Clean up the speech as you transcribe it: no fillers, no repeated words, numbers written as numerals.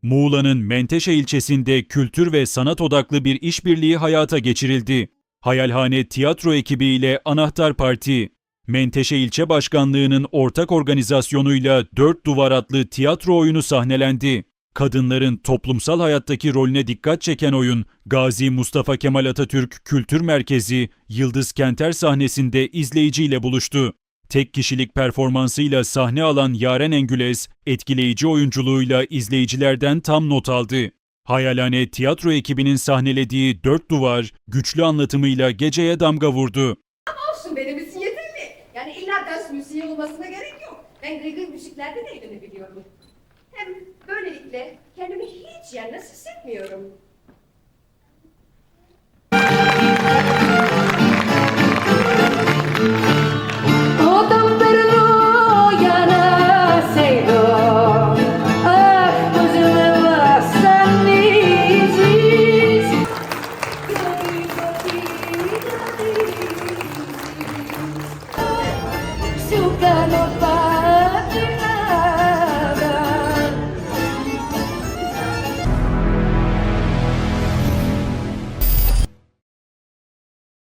Muğla'nın Menteşe ilçesinde kültür ve sanat odaklı bir işbirliği hayata geçirildi. Hayalhane Tiyatro ekibi ile Anahtar Parti, Menteşe İlçe Başkanlığı'nın ortak organizasyonuyla Dört Duvar adlı tiyatro oyunu sahnelendi. Kadınların toplumsal hayattaki rolüne dikkat çeken oyun, Gazi Mustafa Kemal Atatürk Kültür Merkezi Yıldız Kenter sahnesinde izleyiciyle buluştu. Tek kişilik performansıyla sahne alan Yaren Engüles, etkileyici oyunculuğuyla izleyicilerden tam not aldı. Hayalhane Tiyatro ekibinin sahnelediği Dört Duvar, güçlü anlatımıyla geceye damga vurdu. Olsun, benim için yeterli. Yani illa dans müziği olmasına gerek yok. Ben reggae müziklerde de eğlenebiliyorum. Hem böylelikle kendimi hiç yalnız hissetmiyorum.